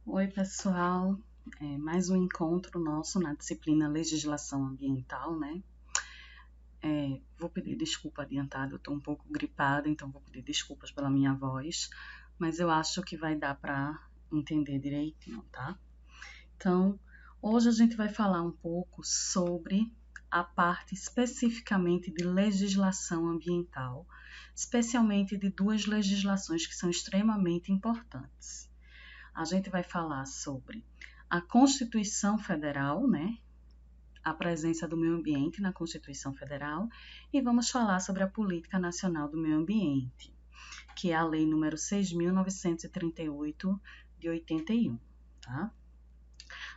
Oi, pessoal. Mais um encontro nosso na disciplina Legislação Ambiental, né? Vou pedir desculpa adiantada, eu estou um pouco gripada, então vou pedir desculpas pela minha voz, mas eu acho que vai dar para entender direitinho, tá? Então, hoje a gente vai falar um pouco sobre a parte especificamente de legislação ambiental, especialmente de duas legislações que são extremamente importantes. A gente vai falar sobre a Constituição Federal, né? A presença do meio ambiente na Constituição Federal, e vamos falar sobre a Política Nacional do Meio Ambiente, que é a Lei número 6.938 de 81, tá?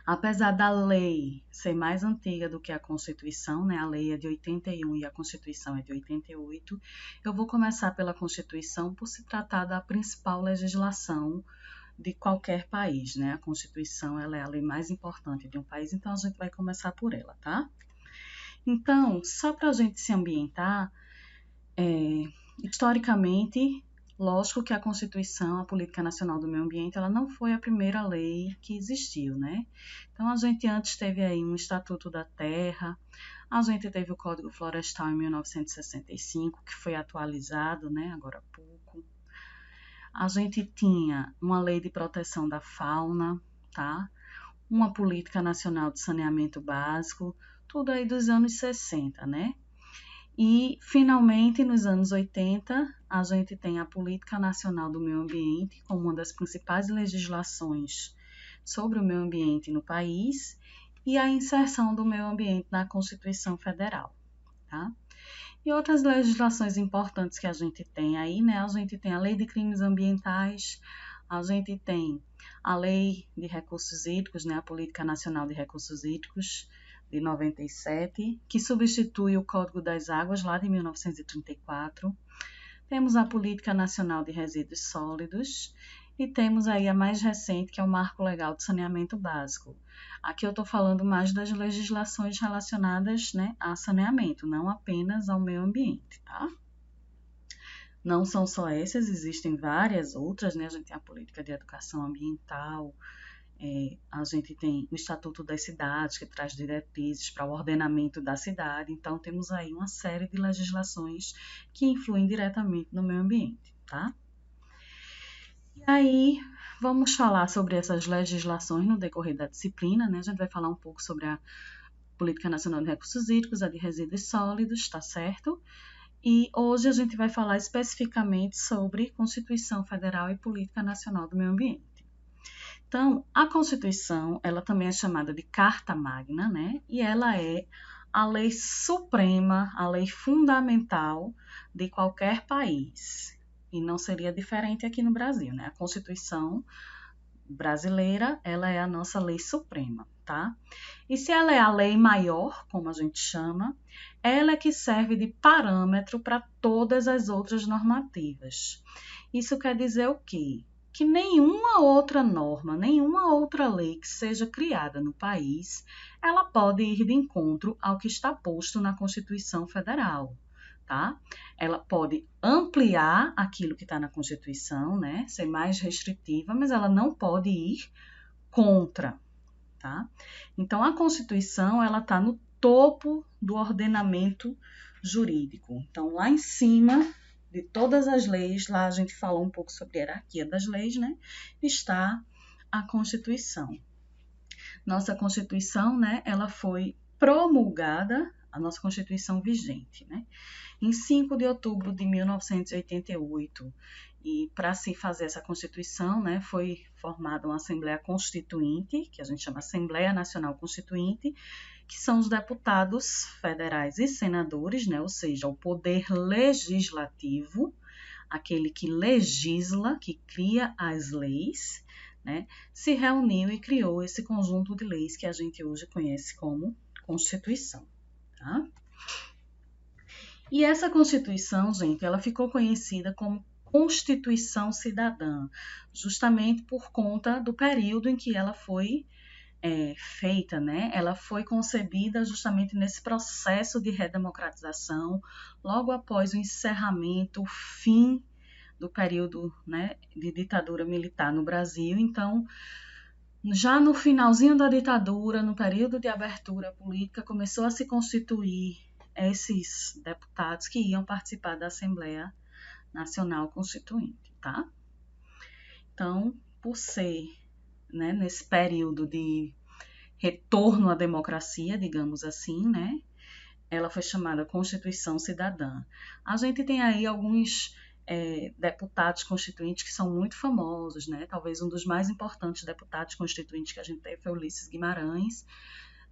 Apesar da lei ser mais antiga do que a Constituição, né? A lei é de 81 e a Constituição é de 88, eu vou começar pela Constituição por se tratar da principal legislação de qualquer país, né? A Constituição, ela é a lei mais importante de um país, então a gente vai começar por ela, tá? Então, só para a gente se ambientar, historicamente, lógico que a Constituição, a Política Nacional do Meio Ambiente, ela não foi a primeira lei que existiu, né? Então, a gente antes teve aí um Estatuto da Terra, a gente teve o Código Florestal em 1965, que foi atualizado, né, agora há pouco. A gente tinha uma lei de proteção da fauna, tá? Uma política nacional de saneamento básico, tudo aí dos anos 60, né? E, finalmente, nos anos 80, a gente tem a Política Nacional do Meio Ambiente como uma das principais legislações sobre o meio ambiente no país e a inserção do meio ambiente na Constituição Federal, tá? E outras legislações importantes que a gente tem aí, né? A gente tem a Lei de Crimes Ambientais, a gente tem a Lei de Recursos Hídricos, né? A Política Nacional de Recursos Hídricos, de 97, que substitui o Código das Águas, lá de 1934. Temos a Política Nacional de Resíduos Sólidos e temos aí a mais recente, que é o Marco Legal de Saneamento Básico. Aqui eu estou falando mais das legislações relacionadas, né, a saneamento, não apenas ao meio ambiente, tá? Não são só essas, existem várias outras, né? A gente tem a política de educação ambiental, a gente tem o Estatuto das Cidades, que traz diretrizes para o ordenamento da cidade. Então, temos aí uma série de legislações que influem diretamente no meio ambiente, tá? E aí, vamos falar sobre essas legislações no decorrer da disciplina, né? A gente vai falar um pouco sobre a Política Nacional de Recursos Hídricos, a de resíduos sólidos, tá certo? E hoje a gente vai falar especificamente sobre Constituição Federal e Política Nacional do Meio Ambiente. Então, a Constituição, ela também é chamada de Carta Magna, né? E ela é a lei suprema, a lei fundamental de qualquer país. E não seria diferente aqui no Brasil, né? A Constituição brasileira, ela é a nossa lei suprema, tá? E se ela é a lei maior, como a gente chama, ela é que serve de parâmetro para todas as outras normativas. Isso quer dizer o quê? Que nenhuma outra norma, nenhuma outra lei que seja criada no país, ela pode ir de encontro ao que está posto na Constituição Federal, tá? Ela pode ampliar aquilo que está na Constituição, né? Ser mais restritiva, mas ela não pode ir contra, tá? Então, a Constituição, ela está no topo do ordenamento jurídico. Então, lá em cima de todas as leis, lá a gente falou um pouco sobre a hierarquia das leis, né? Está a Constituição. Nossa Constituição, né? Ela foi promulgada, a nossa Constituição vigente, né? Em 5 de outubro de 1988. E para se fazer essa Constituição, né, foi formada uma Assembleia Constituinte, que a gente chama Assembleia Nacional Constituinte, que são os deputados federais e senadores, né, ou seja, o poder legislativo, aquele que legisla, que cria as leis, né, se reuniu e criou esse conjunto de leis que a gente hoje conhece como Constituição, tá? E essa Constituição, gente, ela ficou conhecida como Constituição Cidadã, justamente por conta do período em que ela foi feita, né? Ela foi concebida justamente nesse processo de redemocratização, logo após o encerramento, o fim do período, né, de ditadura militar no Brasil. Então, Já no finalzinho da ditadura, no período de abertura política, começou a se constituir esses deputados que iam participar da Assembleia Nacional Constituinte, tá? Então, por ser, né, nesse período de retorno à democracia, digamos assim, né, ela foi chamada Constituição Cidadã. A gente tem aí alguns deputados constituintes que são muito famosos, né? Talvez um dos mais importantes deputados constituintes que a gente teve foi Ulisses Guimarães.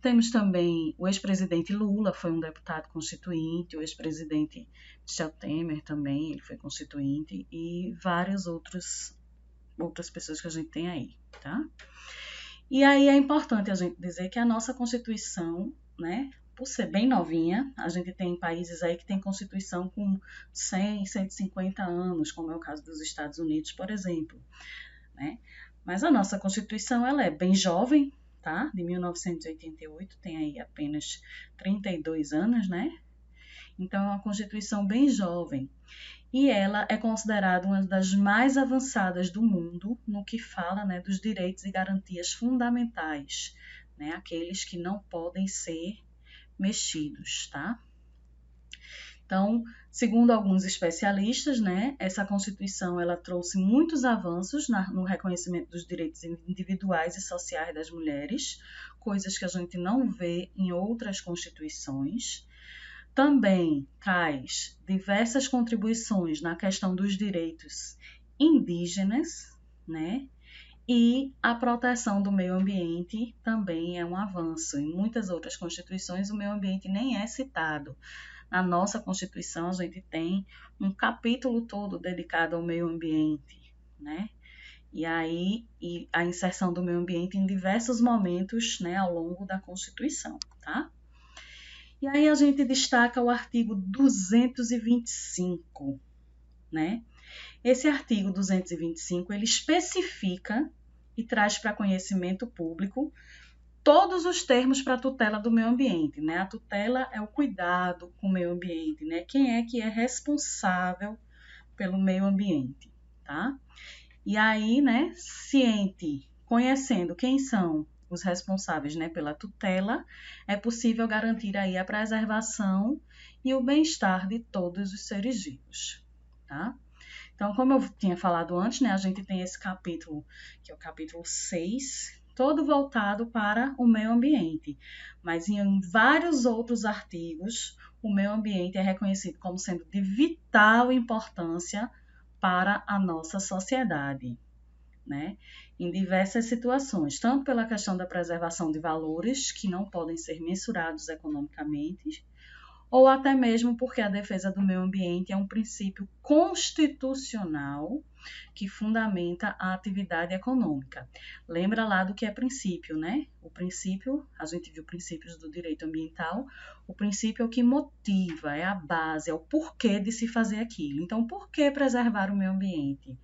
Temos também o ex-presidente Lula, foi um deputado constituinte, o ex-presidente Michel Temer também, ele foi constituinte, e várias outras pessoas que a gente tem aí, tá? E aí é importante a gente dizer que a nossa Constituição, né, por ser bem novinha, a gente tem países aí que tem Constituição com 100, 150 anos, como é o caso dos Estados Unidos, por exemplo, né? Mas a nossa Constituição, ela é bem jovem, tá? De 1988, tem aí apenas 32 anos, né? Então é uma Constituição bem jovem. E ela é considerada uma das mais avançadas do mundo no que fala, né, dos direitos e garantias fundamentais, né? Aqueles que não podem ser mexidos, tá? Então, segundo alguns especialistas, né, essa Constituição ela trouxe muitos avanços no reconhecimento dos direitos individuais e sociais das mulheres, coisas que a gente não vê em outras constituições. Também traz diversas contribuições na questão dos direitos indígenas, né? E a proteção do meio ambiente também é um avanço. Em muitas outras constituições, o meio ambiente nem é citado. Na nossa Constituição, a gente tem um capítulo todo dedicado ao meio ambiente, né? E aí, a inserção do meio ambiente em diversos momentos, né, ao longo da Constituição, tá? E aí a gente destaca o artigo 225, né? Esse artigo 225, ele especifica e traz para conhecimento público todos os termos para a tutela do meio ambiente, né? A tutela é o cuidado com o meio ambiente, né? Quem é que é responsável pelo meio ambiente, tá? E aí, né, conhecendo quem são os responsáveis, né, pela tutela, é possível garantir aí a preservação e o bem-estar de todos os seres vivos, tá? Então, como eu tinha falado antes, né, a gente tem esse capítulo, que é o capítulo 6, todo voltado para o meio ambiente, mas em vários outros artigos, o meio ambiente é reconhecido como sendo de vital importância para a nossa sociedade, né? Em diversas situações, tanto pela questão da preservação de valores que não podem ser mensurados economicamente, ou até mesmo porque a defesa do meio ambiente é um princípio constitucional que fundamenta a atividade econômica. Lembra lá do que é princípio, né? O princípio, a gente viu princípios do direito ambiental, o princípio é o que motiva, é a base, é o porquê de se fazer aquilo. Então, por que preservar o meio ambiente?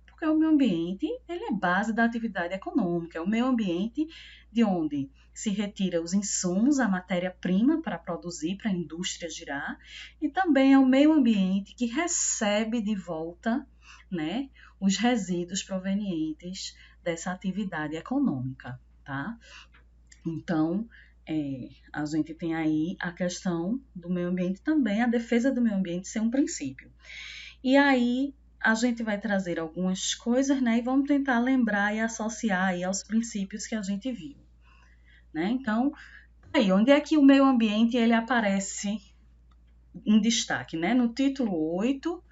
Porque o meio ambiente, ele é base da atividade econômica, é o meio ambiente de onde se retira os insumos, a matéria-prima para produzir, para a indústria girar, e também é o meio ambiente que recebe de volta, né, os resíduos provenientes dessa atividade econômica, tá? Então, a gente tem aí a questão do meio ambiente também, a defesa do meio ambiente ser um princípio. E aí, a gente vai trazer algumas coisas, né, e vamos tentar lembrar e associar aí aos princípios que a gente viu, né? Então, aí, onde é que o meio ambiente ele aparece em destaque, né? No título 8,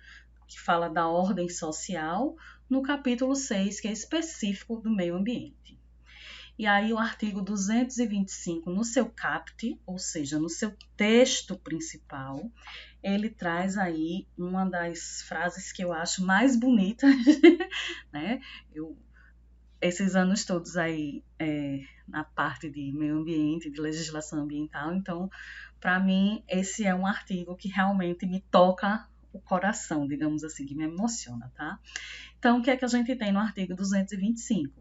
que fala da ordem social, no capítulo 6, que é específico do meio ambiente. E aí o artigo 225, no seu caput, ou seja, no seu texto principal, ele traz aí uma das frases que eu acho mais bonitas, né? Esses anos todos aí na parte de meio ambiente, de legislação ambiental, então, para mim, esse é um artigo que realmente me toca o coração, digamos assim, que me emociona, tá? Então, o que é que a gente tem no artigo 225?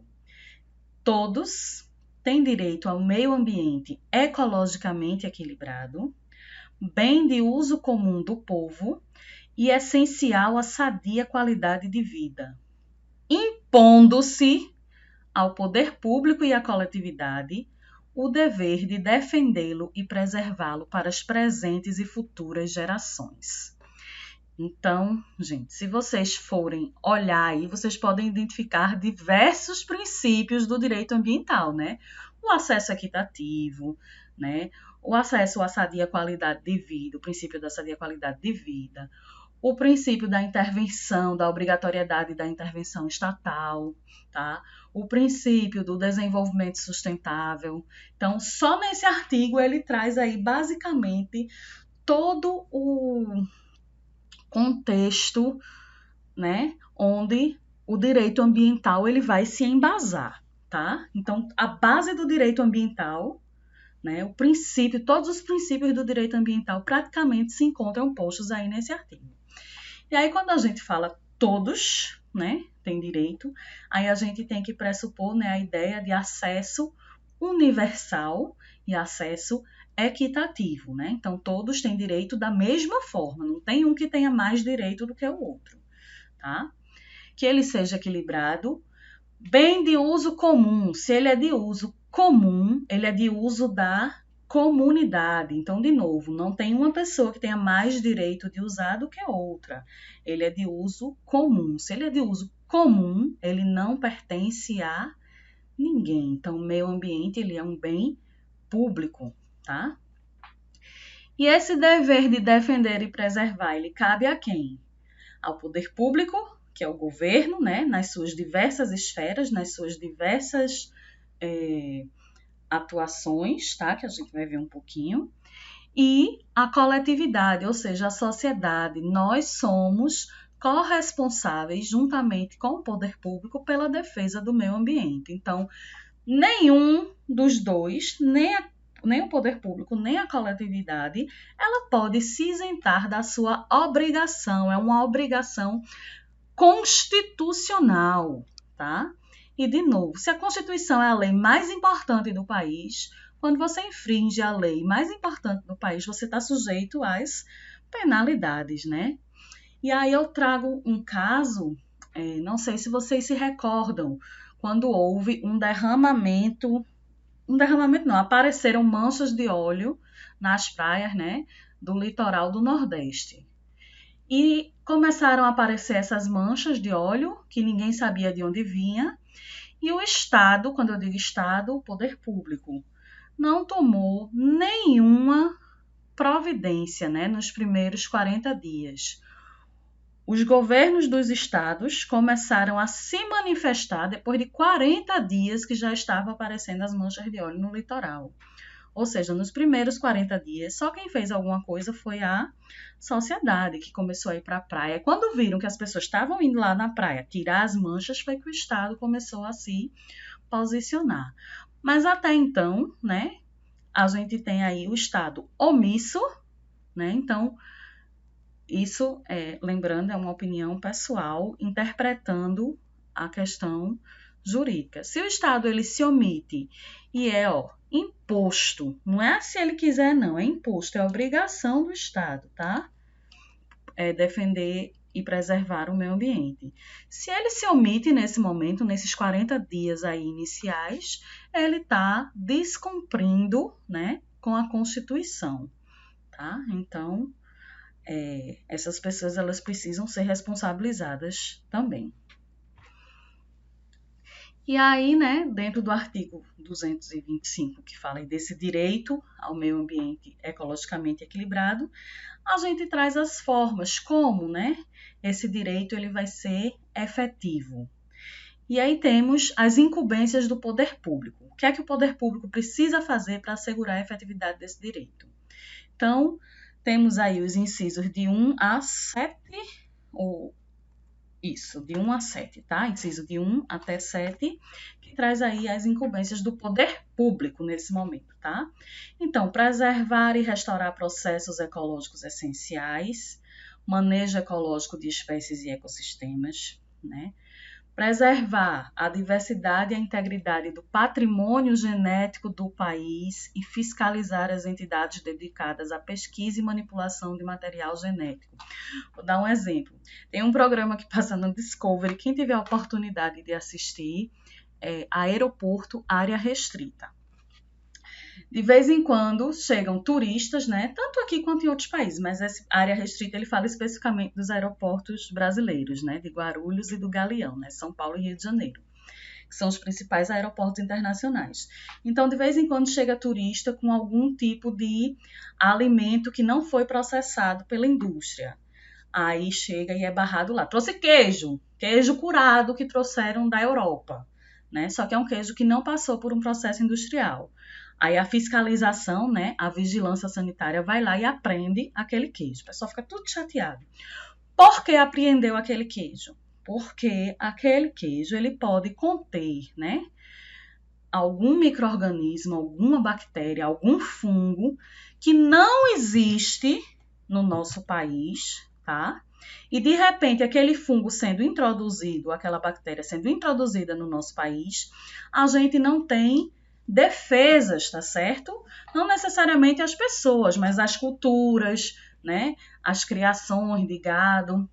Todos têm direito ao meio ambiente ecologicamente equilibrado, bem de uso comum do povo e essencial à sadia qualidade de vida, impondo-se ao poder público e à coletividade o dever de defendê-lo e preservá-lo para as presentes e futuras gerações. Então, gente, se vocês forem olhar aí, vocês podem identificar diversos princípios do direito ambiental, né? O acesso equitativo, né? O acesso à sadia qualidade de vida, o princípio da sadia qualidade de vida, o princípio da intervenção, da obrigatoriedade da intervenção estatal, tá? O princípio do desenvolvimento sustentável. Então, só nesse artigo ele traz aí basicamente todo o contexto, né, onde o direito ambiental ele vai se embasar, tá? Então, a base do direito ambiental, né, o princípio, todos os princípios do direito ambiental praticamente se encontram postos aí nesse artigo. E aí, quando a gente fala todos, né, tem direito, aí a gente tem que pressupor, né, a ideia de acesso universal e acesso equitativo, né? Então, todos têm direito da mesma forma, não tem um que tenha mais direito do que o outro, tá? Que ele seja equilibrado, bem de uso comum. Se ele é de uso comum, ele é de uso da comunidade. Então, de novo, não tem uma pessoa que tenha mais direito de usar do que outra. Ele é de uso comum. Se ele é de uso comum, ele não pertence a ninguém. Então, o meio ambiente ele é um bem público, tá? E esse dever de defender e preservar, ele cabe a quem? Ao poder público, que é o governo, né, nas suas diversas esferas, nas suas diversas atuações, tá? Que a gente vai ver um pouquinho. E a coletividade, ou seja, a sociedade. Nós somos corresponsáveis, juntamente com o poder público, pela defesa do meio ambiente. Então, nenhum dos dois, nem o poder público, nem a coletividade, ela pode se isentar da sua obrigação. É uma obrigação constitucional, tá? E, de novo, se a Constituição é a lei mais importante do país, quando você infringe a lei mais importante do país, você está sujeito às penalidades, né? E aí eu trago um caso, não sei se vocês se recordam, quando houve um derramamento não, apareceram manchas de óleo nas praias, né, do litoral do Nordeste. E começaram a aparecer essas manchas de óleo, que ninguém sabia de onde vinha, e o Estado, quando eu digo Estado, o poder público, não tomou nenhuma providência, né, nos primeiros 40 dias. Os governos dos estados começaram a se manifestar depois de 40 dias que já estavam aparecendo as manchas de óleo no litoral. Ou seja, nos primeiros 40 dias, só quem fez alguma coisa foi a sociedade, que começou a ir para a praia. Quando viram que as pessoas estavam indo lá na praia tirar as manchas, foi que o Estado começou a se posicionar. Mas até então, né, a gente tem aí o Estado omisso, né? Então, isso, lembrando, é uma opinião pessoal, interpretando a questão jurídica. Se o Estado ele se omite e imposto, não é se ele quiser não, é imposto, é obrigação do Estado, tá? É defender e preservar o meio ambiente. Se ele se omite nesse momento, nesses 40 dias aí iniciais, ele está descumprindo, né, com a Constituição, tá? Então, essas pessoas elas precisam ser responsabilizadas também. E aí, né, dentro do artigo 225, que fala desse direito ao meio ambiente ecologicamente equilibrado, a gente traz as formas como, né, esse direito ele vai ser efetivo. E aí temos as incumbências do poder público. O que é que o poder público precisa fazer para assegurar a efetividade desse direito? Então, temos aí os incisos de 1 a 7, de 1 a 7, tá? Inciso de 1 até 7, que traz aí as incumbências do poder público nesse momento, tá? Então, preservar e restaurar processos ecológicos essenciais, manejo ecológico de espécies e ecossistemas, né? Preservar a diversidade e a integridade do patrimônio genético do país e fiscalizar as entidades dedicadas à pesquisa e manipulação de material genético. Vou dar um exemplo. Tem um programa que passa no Discovery, quem tiver a oportunidade de assistir, aeroporto área restrita. De vez em quando chegam turistas, né, tanto aqui quanto em outros países, mas essa área restrita ele fala especificamente dos aeroportos brasileiros, né, de Guarulhos e do Galeão, né, São Paulo e Rio de Janeiro, que são os principais aeroportos internacionais. Então, de vez em quando chega turista com algum tipo de alimento que não foi processado pela indústria. Aí chega e é barrado lá. Trouxe queijo curado que trouxeram da Europa, né? Só que é um queijo que não passou por um processo industrial. Aí a fiscalização, né, a vigilância sanitária vai lá e apreende aquele queijo. O pessoal fica tudo chateado. Por que apreendeu aquele queijo? Porque aquele queijo ele pode conter, né, algum micro-organismo, alguma bactéria, algum fungo que não existe no nosso país, tá? E de repente aquele fungo sendo introduzido, aquela bactéria sendo introduzida no nosso país, a gente não tem defesas, tá certo? Não necessariamente as pessoas, mas as culturas, né? As criações de gado.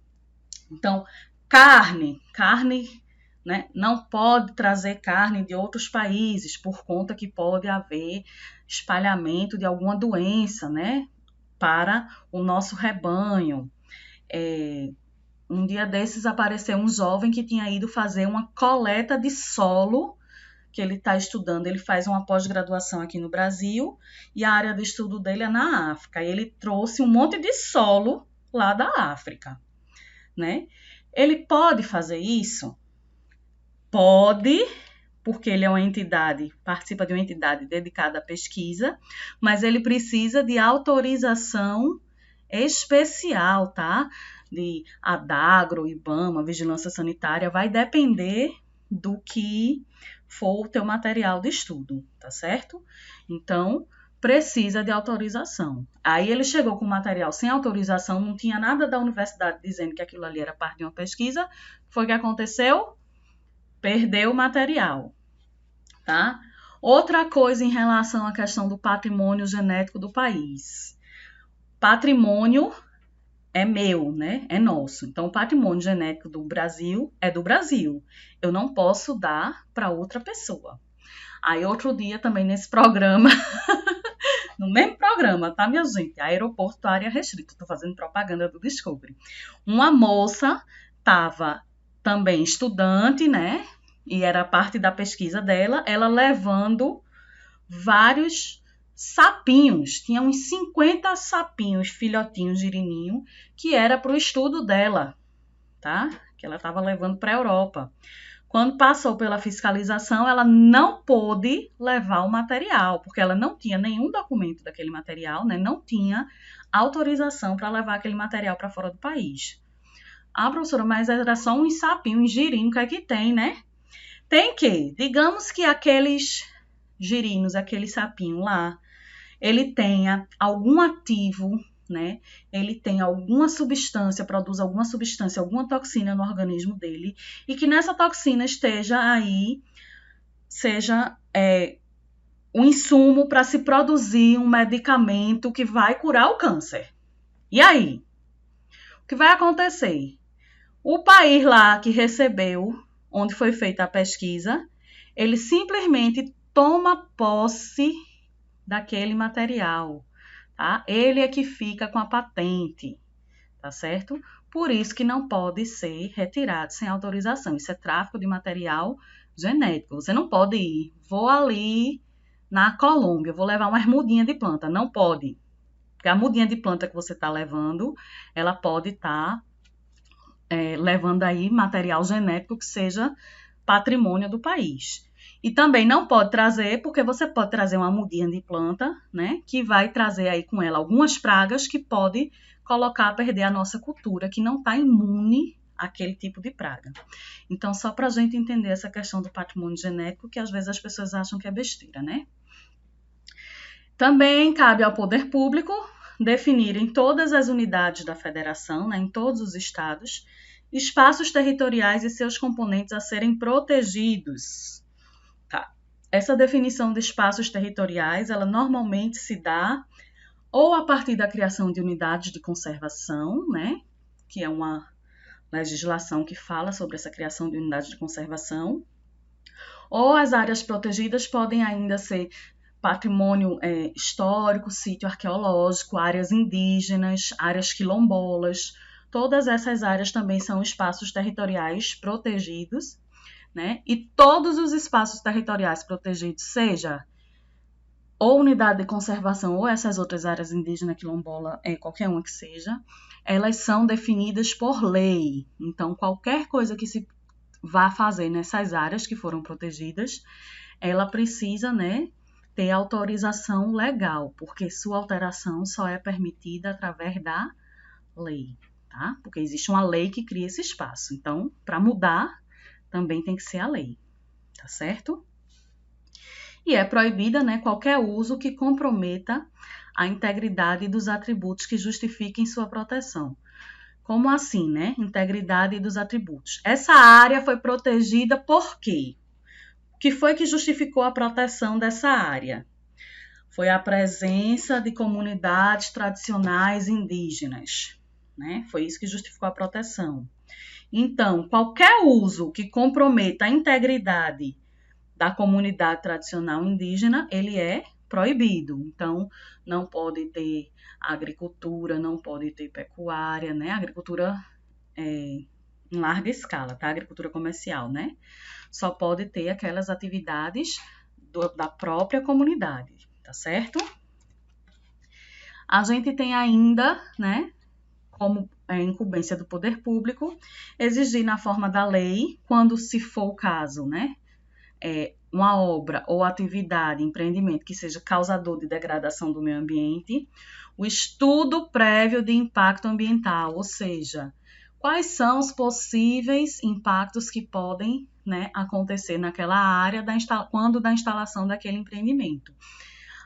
Então, carne, né? Não pode trazer carne de outros países por conta que pode haver espalhamento de alguma doença, né? Para o nosso rebanho. Um dia desses apareceu um jovem que tinha ido fazer uma coleta de solo que ele está estudando, ele faz uma pós-graduação aqui no Brasil e a área de estudo dele é na África. E ele trouxe um monte de solo lá da África, né? Ele pode fazer isso? Pode, porque ele é uma entidade, participa de uma entidade dedicada à pesquisa, mas ele precisa de autorização especial, tá? De Adagro, IBAMA, Vigilância Sanitária, vai depender do que for o teu material de estudo, tá certo? Então, precisa de autorização. Aí ele chegou com o material sem autorização, não tinha nada da universidade dizendo que aquilo ali era parte de uma pesquisa. Foi o que aconteceu? Perdeu o material, tá? Outra coisa em relação à questão do patrimônio genético do país. Patrimônio é meu, né? É nosso. Então, o patrimônio genético do Brasil é do Brasil. Eu não posso dar para outra pessoa. Aí, outro dia, também nesse programa, no mesmo programa, tá, minha gente? Aeroporto área restrita. Estou fazendo propaganda do Discovery. Uma moça estava também estudante, né? E era parte da pesquisa dela, ela levando vários sapinhos, tinha uns 50 sapinhos, filhotinhos de irininho, que era para o estudo dela, tá? Que ela estava levando para a Europa. Quando passou pela fiscalização, ela não pôde levar o material, porque ela não tinha nenhum documento daquele material, né? Não tinha autorização para levar aquele material para fora do país. Ah, professora, mas era só um sapinho, um girino, o que é que tem, né? Tem que, digamos que aqueles girinos, aquele sapinho lá, ele tenha algum ativo, né? Ele tem alguma substância, produz alguma substância, alguma toxina no organismo dele, e que nessa toxina esteja aí, seja um insumo para se produzir um medicamento que vai curar o câncer. E aí? O que vai acontecer? O país lá que recebeu, onde foi feita a pesquisa, ele simplesmente toma posse daquele material, tá? Ele é que fica com a patente, tá certo? Por isso que não pode ser retirado sem autorização. Isso é tráfico de material genético. Você não pode ir, vou ali na Colômbia, vou levar umas mudinhas de planta. Não pode. Porque a mudinha de planta que você está levando, ela pode estar levando aí material genético que seja patrimônio do país. E também não pode trazer, porque você pode trazer uma mudinha de planta, né, que vai trazer aí com ela algumas pragas que pode colocar a perder a nossa cultura, que não está imune àquele tipo de praga. Então, só para a gente entender essa questão do patrimônio genético, que às vezes as pessoas acham que é besteira, né? Também cabe ao poder público definir em todas as unidades da federação, né, em todos os estados, espaços territoriais e seus componentes a serem protegidos. Tá. Essa definição de espaços territoriais, ela normalmente se dá ou a partir da criação de unidades de conservação, né, que é uma legislação que fala sobre essa criação de unidades de conservação, Ou as áreas protegidas podem ainda ser patrimônio histórico, sítio arqueológico, áreas indígenas, áreas quilombolas. Todas essas áreas também são espaços territoriais protegidos, né? E todos os espaços territoriais protegidos, seja ou unidade de conservação ou essas outras áreas indígenas, quilombola, qualquer uma que seja, elas são definidas por lei. Então, qualquer coisa que se vá fazer nessas áreas que foram protegidas, ela precisa, né, ter autorização legal, porque sua alteração só é permitida através da lei, tá? Porque existe uma lei que cria esse espaço. Então, para mudar, também tem que ser a lei, tá certo? E é proibida, né, qualquer uso que comprometa a integridade dos atributos que justifiquem sua proteção. Como assim, né? Integridade dos atributos. Essa área foi protegida por quê? O que foi que justificou a proteção dessa área? Foi a presença de comunidades tradicionais indígenas, né? Foi isso que justificou a proteção. Então, qualquer uso que comprometa a integridade da comunidade tradicional indígena, ele é proibido. Então, não pode ter agricultura, não pode ter pecuária, né? Agricultura em larga escala, tá? Agricultura comercial, né? Só pode ter aquelas atividades da própria comunidade, tá certo? A gente tem ainda, né, como incumbência do poder público, exigir na forma da lei, quando se for o caso, né, uma obra ou atividade, empreendimento que seja causador de degradação do meio ambiente, o estudo prévio de impacto ambiental, ou seja, quais são os possíveis impactos que podem, né, acontecer naquela área quando da instalação daquele empreendimento,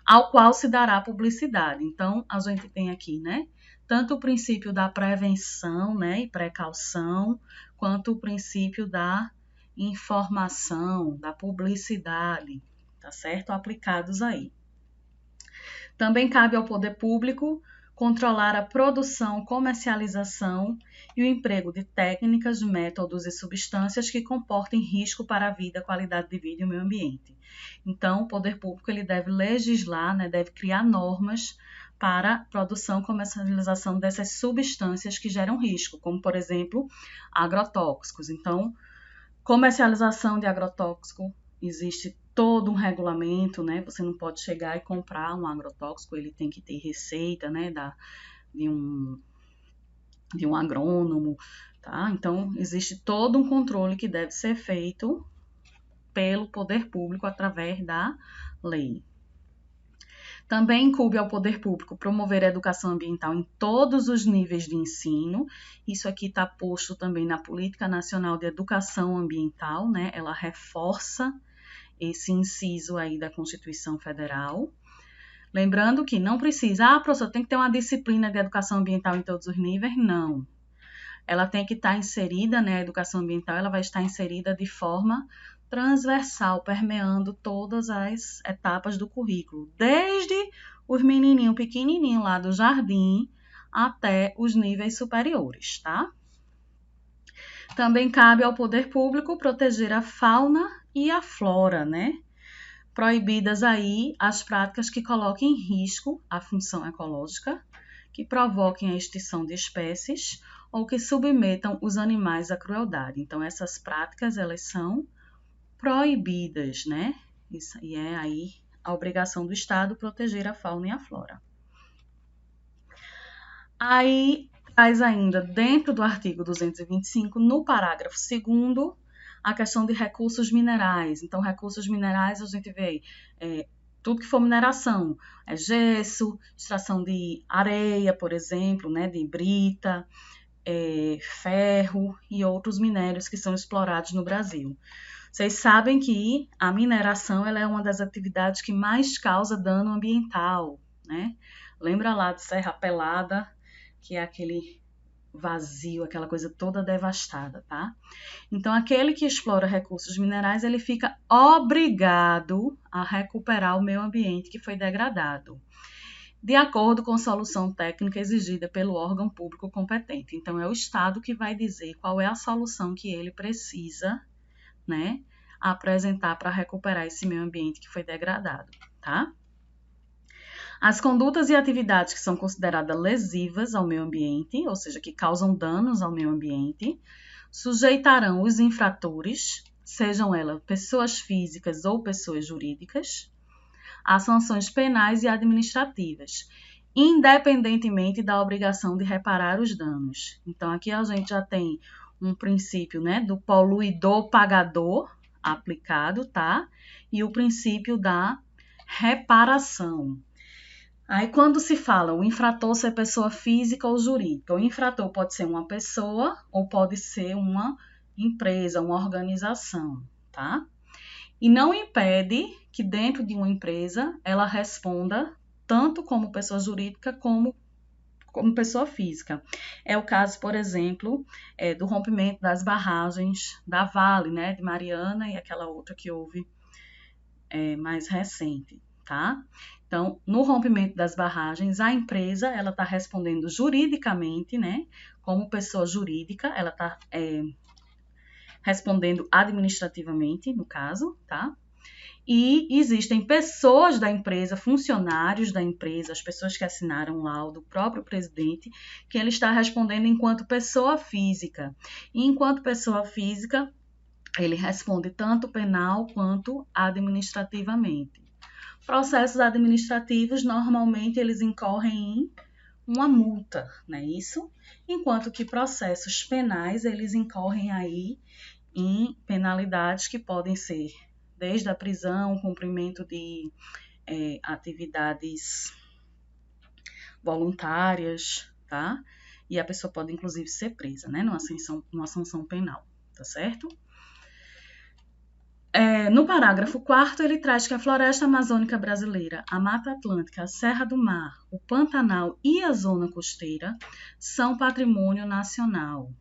ao qual se dará publicidade. Então, a gente tem aqui, né, tanto o princípio da prevenção, né, e precaução, quanto o princípio da informação, da publicidade, tá certo? Aplicados aí. Também cabe ao poder público controlar a produção, comercialização e o emprego de técnicas, métodos e substâncias que comportem risco para a vida, qualidade de vida e o meio ambiente. Então, o poder público ele deve legislar, né, deve criar normas para a produção e comercialização dessas substâncias que geram risco, como, por exemplo, agrotóxicos. Então, comercialização de agrotóxico, existe todo um regulamento, né? Você não pode chegar e comprar um agrotóxico, ele tem que ter receita, né, de um agrônomo, tá? Então, existe todo um controle que deve ser feito pelo poder público através da lei. Também incumbe ao poder público promover a educação ambiental em todos os níveis de ensino. Isso aqui está posto também na Política Nacional de Educação Ambiental, né? Ela reforça esse inciso aí da Constituição Federal. Lembrando que não precisa, professor, tem que ter uma disciplina de educação ambiental em todos os níveis? Não. Ela tem que estar inserida, né? A educação ambiental, ela vai estar inserida de forma transversal, permeando todas as etapas do currículo, desde os menininhos pequenininhos lá do jardim até os níveis superiores, tá? Também cabe ao poder público proteger a fauna e a flora, né? Proibidas aí as práticas que coloquem em risco a função ecológica, que provoquem a extinção de espécies ou que submetam os animais à crueldade. Então, essas práticas, elas são proibidas, né? Isso, e é aí a obrigação do Estado proteger a fauna e a flora. Aí traz ainda, dentro do artigo 225, no parágrafo 2º, a questão de recursos minerais. Então, recursos minerais, a gente vê tudo que for mineração, gesso, extração de areia, por exemplo, né, de brita, ferro e outros minérios que são explorados no Brasil. Vocês sabem que a mineração ela é uma das atividades que mais causa dano ambiental, né? Lembra lá de Serra Pelada, que é aquele vazio, aquela coisa toda devastada, tá? Então, aquele que explora recursos minerais, ele fica obrigado a recuperar o meio ambiente que foi degradado, de acordo com a solução técnica exigida pelo órgão público competente. Então, é o Estado que vai dizer qual é a solução que ele precisa, né, apresentar para recuperar esse meio ambiente que foi degradado, tá? As condutas e atividades que são consideradas lesivas ao meio ambiente, ou seja, que causam danos ao meio ambiente, sujeitarão os infratores, sejam elas pessoas físicas ou pessoas jurídicas, a sanções penais e administrativas, independentemente da obrigação de reparar os danos. Então, aqui a gente já tem um princípio, né, do poluidor-pagador aplicado, tá? E o princípio da reparação. Aí, quando se fala o infrator ser pessoa física ou jurídica, o infrator pode ser uma pessoa ou pode ser uma empresa, uma organização, tá? E não impede que dentro de uma empresa ela responda tanto como pessoa jurídica como pessoa física. É o caso, por exemplo, do rompimento das barragens da Vale, né, de Mariana e aquela outra que houve mais recente, tá? Então, no rompimento das barragens, a empresa ela está respondendo juridicamente, né, como pessoa jurídica, ela está respondendo administrativamente, no caso, tá? E existem pessoas da empresa, funcionários da empresa, as pessoas que assinaram o laudo, o próprio presidente, que ele está respondendo enquanto pessoa física. E enquanto pessoa física, ele responde tanto penal quanto administrativamente. Processos administrativos, normalmente, eles incorrem em uma multa, não é isso? Enquanto que processos penais, eles incorrem aí em penalidades que podem ser desde a prisão, cumprimento de atividades voluntárias, tá? E a pessoa pode, inclusive, ser presa, né? Numa sanção penal, tá certo? No parágrafo 4º, ele traz que a floresta amazônica brasileira, a Mata Atlântica, a Serra do Mar, o Pantanal e a zona costeira são patrimônio nacional,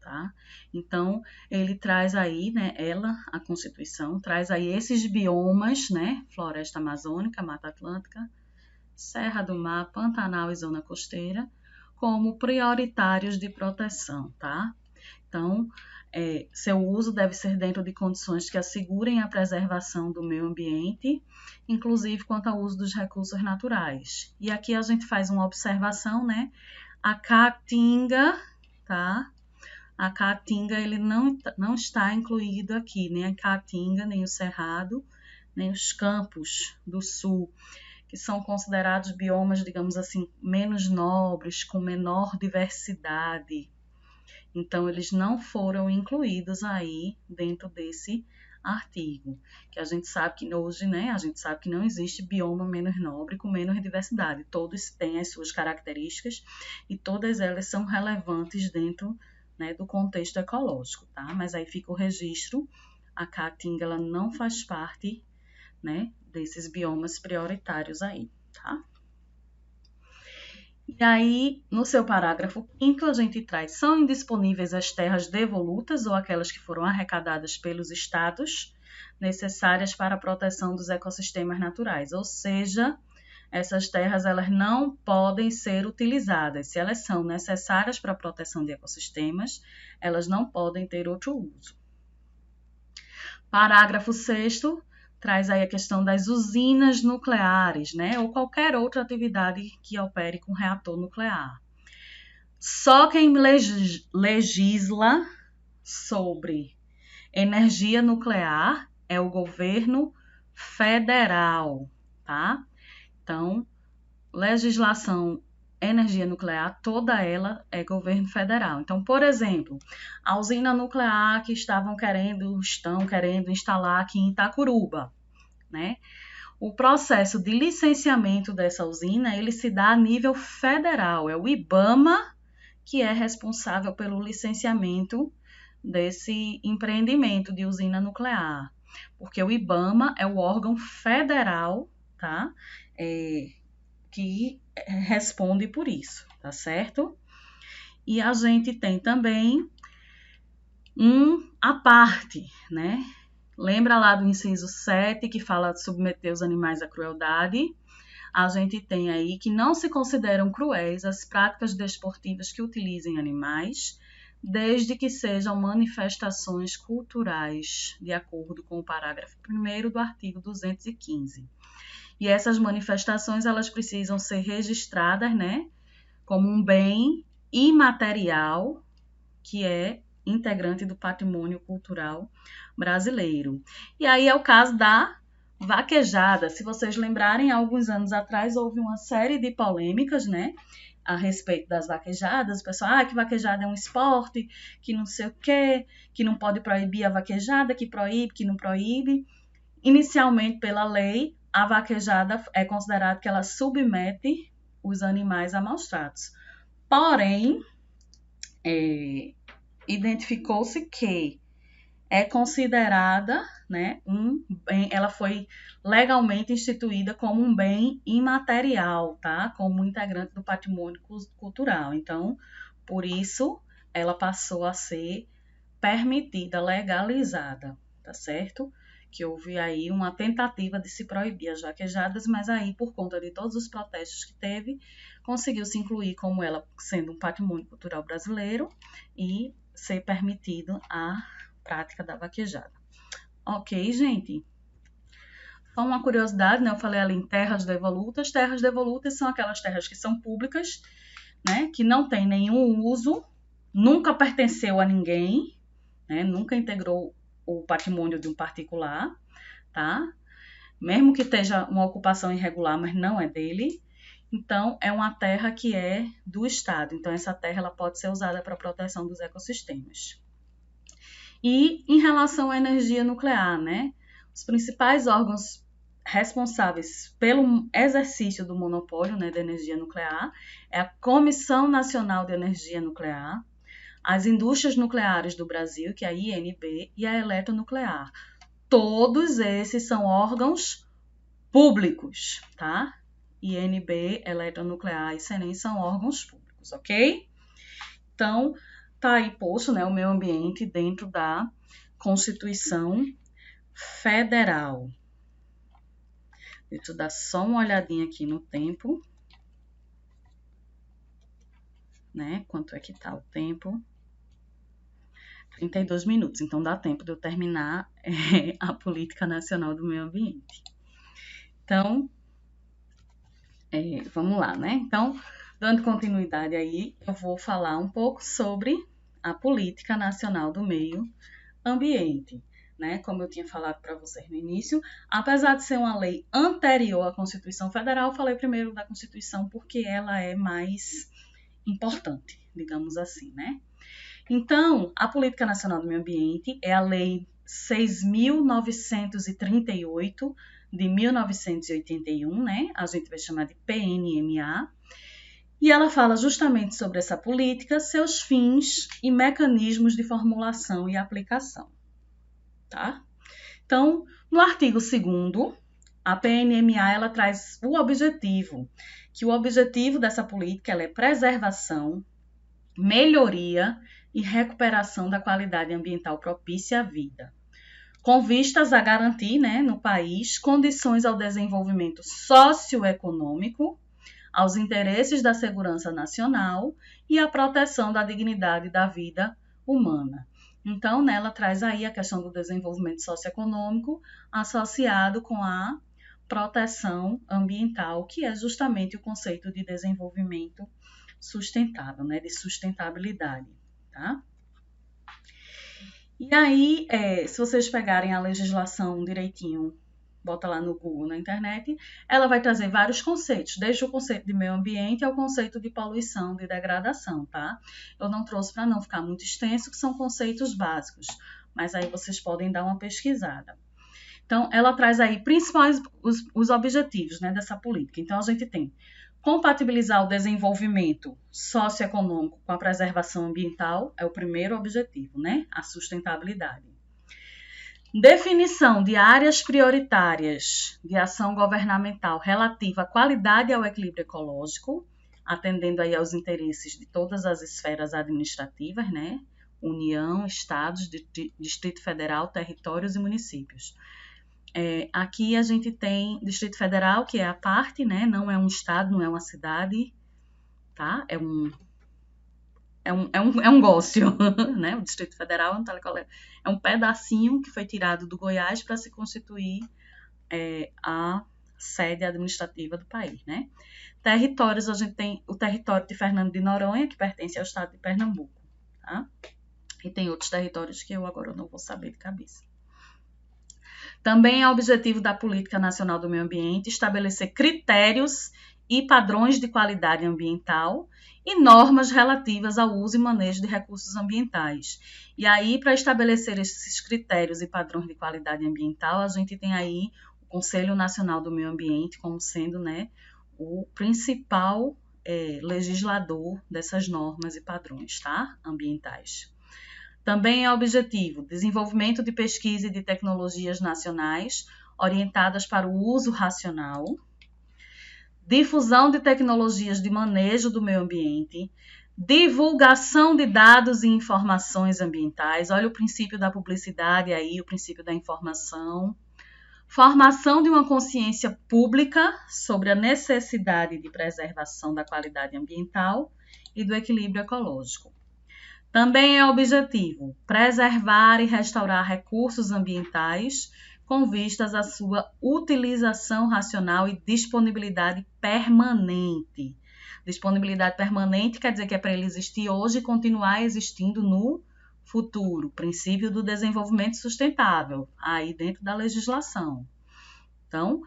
tá? Então, ele traz aí, né, a Constituição, traz aí esses biomas, né, floresta amazônica, Mata Atlântica, Serra do Mar, Pantanal e zona costeira, como prioritários de proteção, tá? Então, seu uso deve ser dentro de condições que assegurem a preservação do meio ambiente, inclusive quanto ao uso dos recursos naturais. E aqui a gente faz uma observação, né? A Caatinga, tá? A Caatinga, ele não está incluído aqui, nem a Caatinga, nem o Cerrado, nem os Campos do Sul, que são considerados biomas, digamos assim, menos nobres, com menor diversidade. Então, eles não foram incluídos aí dentro desse artigo, que a gente sabe que hoje, né, a gente sabe que não existe bioma menos nobre com menos diversidade. Todos têm as suas características e todas elas são relevantes dentro, né, do contexto ecológico, tá? Mas aí fica o registro, a Caatinga ela não faz parte, né, desses biomas prioritários aí, tá? E aí, no seu parágrafo 5º, a gente traz: são indisponíveis as terras devolutas ou aquelas que foram arrecadadas pelos estados necessárias para a proteção dos ecossistemas naturais, ou seja, essas terras elas não podem ser utilizadas. Se elas são necessárias para a proteção de ecossistemas, elas não podem ter outro uso. Parágrafo 6º traz aí a questão das usinas nucleares, né, ou qualquer outra atividade que opere com reator nuclear. Só quem legisla sobre energia nuclear é o governo federal, tá? Então, legislação energia nuclear, toda ela é governo federal. Então, por exemplo, a usina nuclear que estão querendo instalar aqui em Itacuruba, né? O processo de licenciamento dessa usina, ele se dá a nível federal, é o IBAMA que é responsável pelo licenciamento desse empreendimento de usina nuclear, porque o IBAMA é o órgão federal, tá? Que responde por isso, tá certo? E a gente tem também a parte, né? Lembra lá do inciso 7, que fala de submeter os animais à crueldade? A gente tem aí que não se consideram cruéis as práticas desportivas que utilizem animais, desde que sejam manifestações culturais, de acordo com o parágrafo 1º do artigo 215. E essas manifestações, elas precisam ser registradas, né, como um bem imaterial, que é integrante do patrimônio cultural brasileiro. E aí é o caso da vaquejada. Se vocês lembrarem, há alguns anos atrás houve uma série de polêmicas, né, a respeito das vaquejadas. O pessoal, que vaquejada é um esporte, que não sei o quê, que não pode proibir a vaquejada, que proíbe, que não proíbe. Inicialmente, pela lei, a vaquejada é considerado que ela submete os animais a maus tratos. Porém, identificou-se que é considerada, né, ela foi legalmente instituída como um bem imaterial, tá? Como integrante do patrimônio cultural. Então, por isso, ela passou a ser permitida, legalizada, tá certo? Que houve aí uma tentativa de se proibir as vaquejadas, mas aí, por conta de todos os protestos que teve, conseguiu se incluir como ela sendo um patrimônio cultural brasileiro e ser permitido a prática da vaquejada. Ok, gente? Só uma curiosidade, né? Eu falei ali em terras devolutas. Terras devolutas são aquelas terras que são públicas, né? Que não tem nenhum uso, nunca pertenceu a ninguém, né? Nunca integrou o patrimônio de um particular, tá? Mesmo que esteja uma ocupação irregular, mas não é dele. Então, é uma terra que é do Estado. Então, essa terra ela pode ser usada para a proteção dos ecossistemas. E em relação à energia nuclear, né? Os principais órgãos responsáveis pelo exercício do monopólio, né, da energia nuclear é a Comissão Nacional de Energia Nuclear, as indústrias nucleares do Brasil, que é a INB, e a Eletronuclear. Todos esses são órgãos públicos, tá? INB, Eletronuclear e CENEM são órgãos públicos, ok? Então, tá aí posto, né, o meio ambiente dentro da Constituição Federal. Deixa eu dar só uma olhadinha aqui no tempo, né? Quanto é que tá o tempo? 32 minutos, então dá tempo de eu terminar a Política Nacional do Meio Ambiente. Então, vamos lá, né? Então, dando continuidade aí, eu vou falar um pouco sobre a Política Nacional do Meio Ambiente, né? Como eu tinha falado para vocês no início, apesar de ser uma lei anterior à Constituição Federal, eu falei primeiro da Constituição porque ela é mais importante, digamos assim, né? Então, a Política Nacional do Meio Ambiente é a Lei 6.938 de 1981, né? A gente vai chamar de PNMA. E ela fala justamente sobre essa política, seus fins e mecanismos de formulação e aplicação, tá? Então, no artigo 2º, a PNMA ela traz o objetivo, que o objetivo dessa política ela é preservação, melhoria e recuperação da qualidade ambiental propícia à vida, com vistas a garantir, né, no país condições ao desenvolvimento socioeconômico, aos interesses da segurança nacional e à proteção da dignidade da vida humana. Então, né, ela traz aí a questão do desenvolvimento socioeconômico associado com a proteção ambiental, que é justamente o conceito de desenvolvimento sustentável, né, de sustentabilidade, tá? E aí, se vocês pegarem a legislação direitinho, bota lá no Google, na internet, ela vai trazer vários conceitos, desde o conceito de meio ambiente ao conceito de poluição, de degradação, tá? Eu não trouxe para não ficar muito extenso, que são conceitos básicos, mas aí vocês podem dar uma pesquisada. Então, ela traz aí principais os objetivos, né, dessa política. Então, a gente tem compatibilizar o desenvolvimento socioeconômico com a preservação ambiental, é o primeiro objetivo, né? A sustentabilidade. Definição de áreas prioritárias de ação governamental relativa à qualidade e ao equilíbrio ecológico, atendendo aí aos interesses de todas as esferas administrativas, né? União, estados, Distrito Federal, territórios e municípios. Aqui a gente tem Distrito Federal, que é a parte, né? Não é um estado, não é uma cidade, tá? é um gócio, né? O Distrito Federal é um pedacinho que foi tirado do Goiás para se constituir a sede administrativa do país, né? Territórios, a gente tem o território de Fernando de Noronha, que pertence ao estado de Pernambuco, tá? E tem outros territórios que eu agora não vou saber de cabeça. Também é objetivo da Política Nacional do Meio Ambiente estabelecer critérios e padrões de qualidade ambiental e normas relativas ao uso e manejo de recursos ambientais. E aí, para estabelecer esses critérios e padrões de qualidade ambiental, a gente tem aí o Conselho Nacional do Meio Ambiente como sendo, né, o principal legislador dessas normas e padrões, tá? Ambientais. Também é objetivo desenvolvimento de pesquisa e de tecnologias nacionais orientadas para o uso racional, difusão de tecnologias de manejo do meio ambiente, divulgação de dados e informações ambientais, olha o princípio da publicidade aí, o princípio da informação, formação de uma consciência pública sobre a necessidade de preservação da qualidade ambiental e do equilíbrio ecológico. Também é objetivo preservar e restaurar recursos ambientais com vistas à sua utilização racional e disponibilidade permanente. Disponibilidade permanente quer dizer que é para ele existir hoje e continuar existindo no futuro. Princípio do desenvolvimento sustentável, aí dentro da legislação. Então,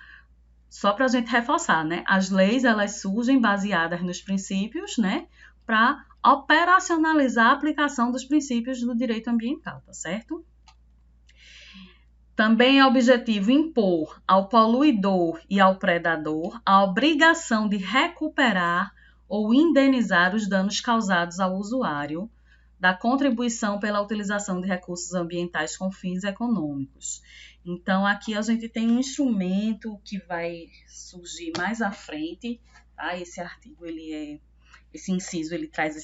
só para a gente reforçar, né? As leis, elas surgem baseadas nos princípios, né? Para operacionalizar a aplicação dos princípios do direito ambiental, tá certo? Também é objetivo impor ao poluidor e ao predador a obrigação de recuperar ou indenizar os danos causados ao usuário da contribuição pela utilização de recursos ambientais com fins econômicos. Então, aqui a gente tem um instrumento que vai surgir mais à frente, tá? Esse artigo, esse inciso, ele traz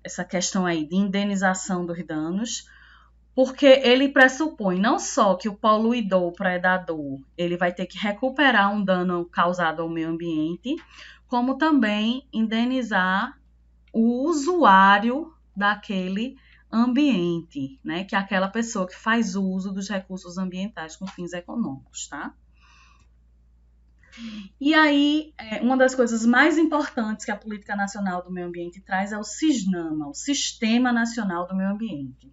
essa questão aí de indenização dos danos, porque ele pressupõe não só que o poluidor, o predador, ele vai ter que recuperar um dano causado ao meio ambiente, como também indenizar o usuário daquele ambiente, né? Que é aquela pessoa que faz uso dos recursos ambientais com fins econômicos, tá? E aí, uma das coisas mais importantes que a Política Nacional do Meio Ambiente traz é o SISNAMA, o Sistema Nacional do Meio Ambiente.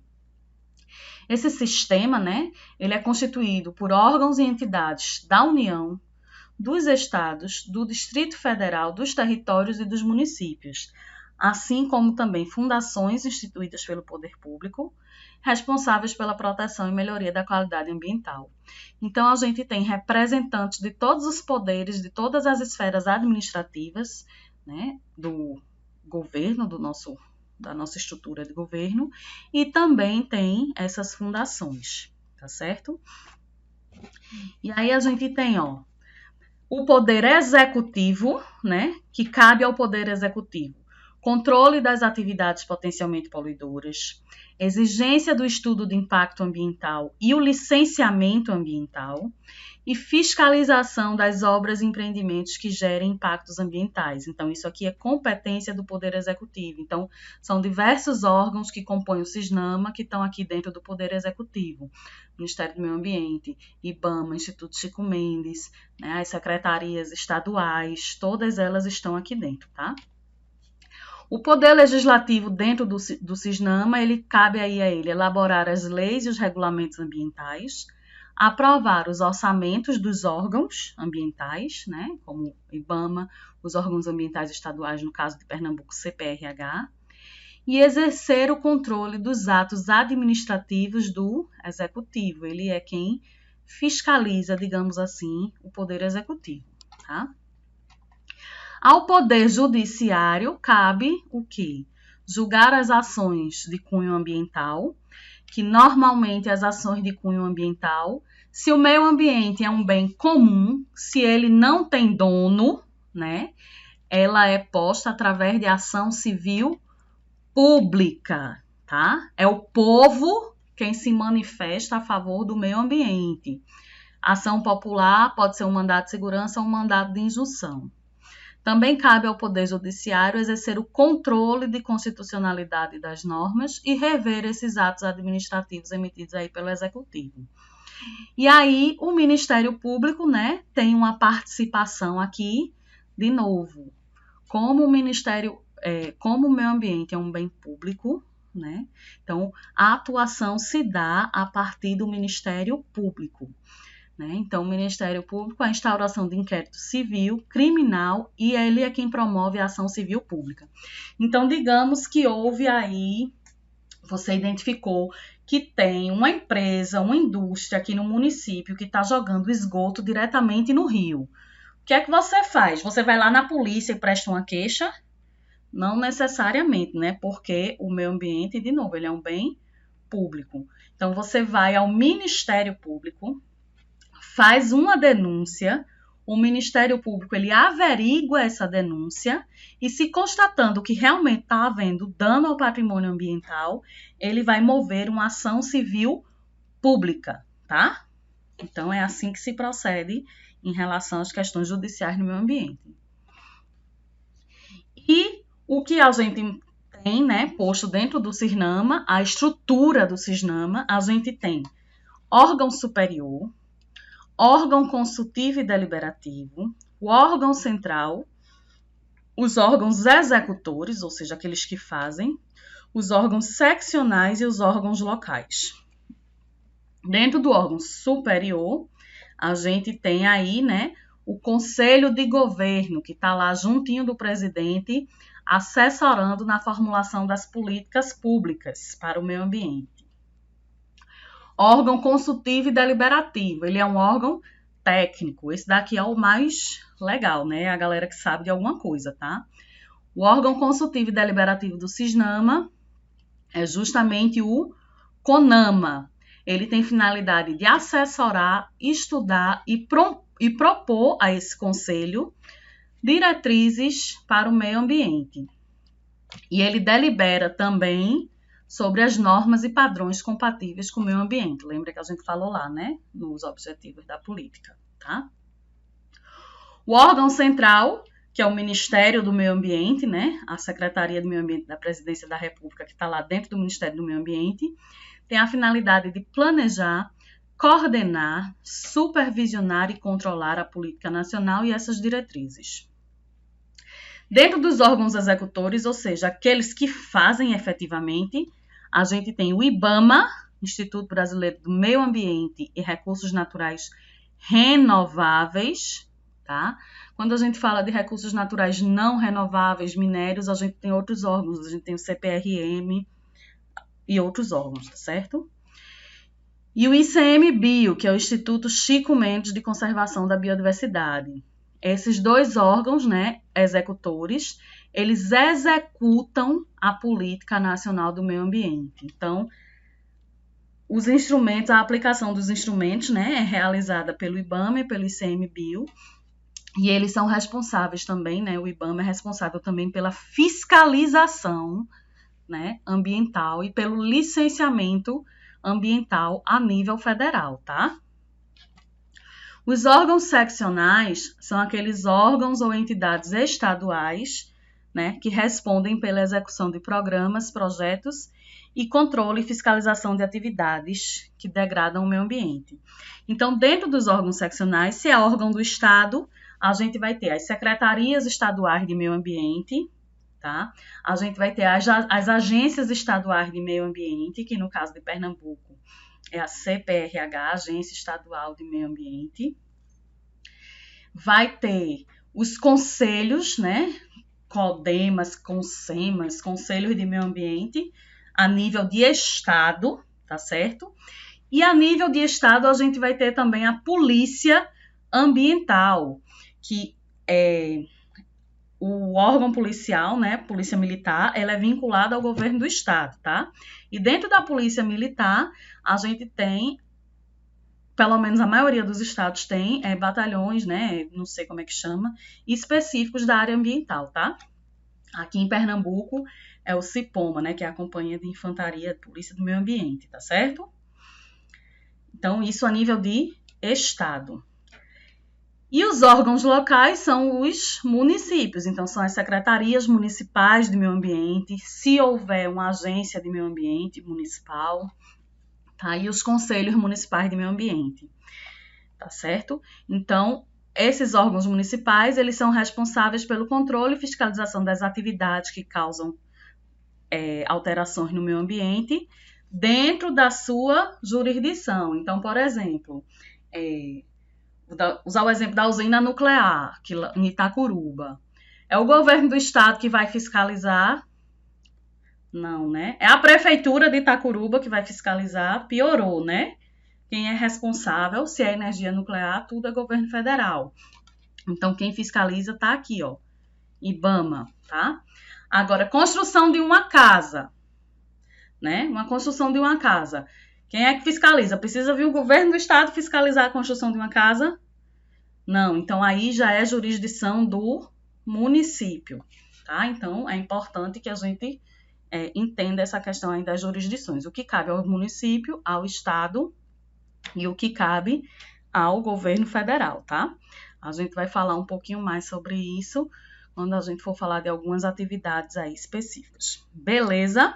Esse sistema, né, ele é constituído por órgãos e entidades da União, dos estados, do Distrito Federal, dos territórios e dos municípios, assim como também fundações instituídas pelo poder público, responsáveis pela proteção e melhoria da qualidade ambiental. Então, a gente tem representantes de todos os poderes, de todas as esferas administrativas, né, do governo, da nossa estrutura de governo, e também tem essas fundações, tá certo? E aí a gente tem, o poder executivo, né, que cabe ao poder executivo, controle das atividades potencialmente poluidoras, exigência do estudo de impacto ambiental e o licenciamento ambiental, e fiscalização das obras e empreendimentos que gerem impactos ambientais. Então, isso aqui é competência do Poder Executivo. Então, são diversos órgãos que compõem o SISNAMA que estão aqui dentro do Poder Executivo. Ministério do Meio Ambiente, IBAMA, Instituto Chico Mendes, né, as secretarias estaduais, todas elas estão aqui dentro, tá? O Poder Legislativo dentro do SISNAMA, ele cabe aí a ele elaborar as leis e os regulamentos ambientais, aprovar os orçamentos dos órgãos ambientais, né, como o IBAMA, os órgãos ambientais estaduais, no caso de Pernambuco, CPRH, e exercer o controle dos atos administrativos do Executivo. Ele é quem fiscaliza, digamos assim, o Poder Executivo, tá? Ao Poder Judiciário cabe o quê? Julgar as ações de cunho ambiental, que normalmente as ações de cunho ambiental, se o meio ambiente é um bem comum, se ele não tem dono, né, ela é posta através de ação civil pública, tá? É o povo quem se manifesta a favor do meio ambiente. Ação popular pode ser um mandado de segurança ou um mandado de injunção. Também cabe ao Poder Judiciário exercer o controle de constitucionalidade das normas e rever esses atos administrativos emitidos aí pelo Executivo. E aí, o Ministério Público, né, tem uma participação aqui, de novo, como o meio ambiente é um bem público, né, então a atuação se dá a partir do Ministério Público. Então, o Ministério Público, a instauração de inquérito civil, criminal, e ele é quem promove a ação civil pública. Então, digamos que houve aí, você identificou que tem uma empresa, uma indústria aqui no município que está jogando esgoto diretamente no rio. O que é que você faz? Você vai lá na polícia e presta uma queixa? Não necessariamente, né? Porque o meio ambiente, de novo, ele é um bem público. Então, você vai ao Ministério Público, faz uma denúncia, o Ministério Público ele averigua essa denúncia e, se constatando que realmente está havendo dano ao patrimônio ambiental, ele vai mover uma ação civil pública, tá? Então, é assim que se procede em relação às questões judiciais no meio ambiente. E o que a gente tem, né, posto dentro do CISNAMA, a estrutura do CISNAMA, a gente tem órgão superior, órgão consultivo e deliberativo, o órgão central, os órgãos executores, ou seja, aqueles que fazem, os órgãos seccionais e os órgãos locais. Dentro do órgão superior, a gente tem aí, né, o Conselho de Governo, que está lá juntinho do presidente, assessorando na formulação das políticas públicas para o meio ambiente. Órgão consultivo e deliberativo, ele é um órgão técnico. Esse daqui é o mais legal, né? A galera que sabe de alguma coisa, tá? O órgão consultivo e deliberativo do CISNAMA é justamente o CONAMA. Ele tem finalidade de assessorar, estudar e propor a esse conselho diretrizes para o meio ambiente. E ele delibera também sobre as normas e padrões compatíveis com o meio ambiente. Lembra que a gente falou lá, né? Nos objetivos da política, tá? O órgão central, que é o Ministério do Meio Ambiente, né? A Secretaria do Meio Ambiente da Presidência da República, que está lá dentro do Ministério do Meio Ambiente, tem a finalidade de planejar, coordenar, supervisionar e controlar a política nacional e essas diretrizes. Dentro dos órgãos executores, ou seja, aqueles que fazem efetivamente, a gente tem o IBAMA, Instituto Brasileiro do Meio Ambiente e Recursos Naturais Renováveis, tá? Quando a gente fala de recursos naturais não renováveis, minérios, a gente tem outros órgãos, a gente tem o CPRM e outros órgãos, tá certo? E o ICMBio, que é o Instituto Chico Mendes de Conservação da Biodiversidade. Esses dois órgãos, né, executores, eles executam a Política Nacional do Meio Ambiente. Então, os instrumentos, a aplicação dos instrumentos, né, é realizada pelo IBAMA e pelo ICMBio, e eles são responsáveis também, né, o IBAMA é responsável também pela fiscalização, né, ambiental e pelo licenciamento ambiental a nível federal, tá? Os órgãos seccionais são aqueles órgãos ou entidades estaduais, né, que respondem pela execução de programas, projetos e controle e fiscalização de atividades que degradam o meio ambiente. Então, dentro dos órgãos seccionais, se é órgão do Estado, a gente vai ter as secretarias estaduais de meio ambiente, tá? A gente vai ter as agências estaduais de meio ambiente, que no caso de Pernambuco é a CPRH, Agência Estadual de Meio Ambiente. Vai ter os conselhos, né? CODEMAS, CONSEMAS, Conselhos de Meio Ambiente, a nível de Estado, tá certo? E a nível de Estado, a gente vai ter também a Polícia Ambiental, que é o órgão policial, né, Polícia Militar, ela é vinculada ao governo do Estado, tá? E dentro da Polícia Militar, a gente tem, pelo menos a maioria dos estados tem, batalhões, né, não sei como é que chama, específicos da área ambiental, tá? Aqui em Pernambuco é o CIPOMA, né, que é a Companhia de Infantaria de Polícia do Meio Ambiente, tá certo? Então, isso a nível de Estado. E os órgãos locais são os municípios, então são as secretarias municipais de meio ambiente, se houver uma agência de meio ambiente municipal, tá? E os conselhos municipais de meio ambiente, tá certo? Então, esses órgãos municipais, eles são responsáveis pelo controle e fiscalização das atividades que causam alterações no meio ambiente dentro da sua jurisdição. Então, por exemplo, vou usar o exemplo da usina nuclear, em Itacuruba. É o governo do estado que vai fiscalizar? Não, né? É a prefeitura de Itacuruba que vai fiscalizar? Piorou, né? Quem é responsável, se é energia nuclear, tudo é governo federal. Então, quem fiscaliza tá aqui, ó, IBAMA, tá? Agora, construção de uma casa, né? Uma construção de uma casa. Quem é que fiscaliza? Precisa vir o governo do estado fiscalizar a construção de uma casa? Não, então aí já é jurisdição do município, tá? Então, é importante que a gente entenda essa questão aí das jurisdições. O que cabe ao município, ao estado e o que cabe ao governo federal, tá? A gente vai falar um pouquinho mais sobre isso quando a gente for falar de algumas atividades aí específicas. Beleza?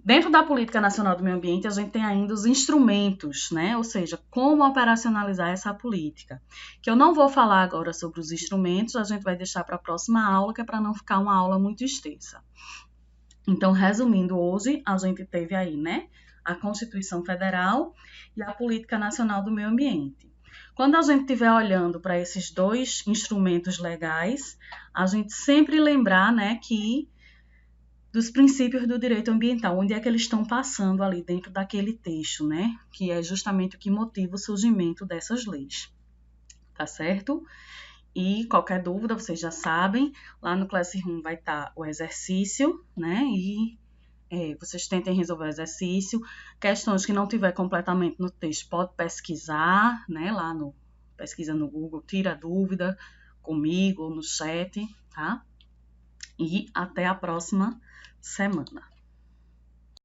Dentro da Política Nacional do Meio Ambiente, a gente tem ainda os instrumentos, né? Ou seja, como operacionalizar essa política. Que eu não vou falar agora sobre os instrumentos, a gente vai deixar para a próxima aula, que é para não ficar uma aula muito extensa. Então, resumindo, hoje a gente teve aí, né, a Constituição Federal e a Política Nacional do Meio Ambiente. Quando a gente estiver olhando para esses dois instrumentos legais, a gente sempre lembrar, né, que dos princípios do direito ambiental, onde é que eles estão passando ali dentro daquele texto, né, que é justamente o que motiva o surgimento dessas leis. Tá certo? E qualquer dúvida, vocês já sabem, lá no Classroom vai estar o exercício, né, e vocês tentem resolver o exercício. Questões que não tiver completamente no texto, pode pesquisar, né, pesquisa no Google, tira a dúvida comigo ou no chat, tá? E até a próxima semana.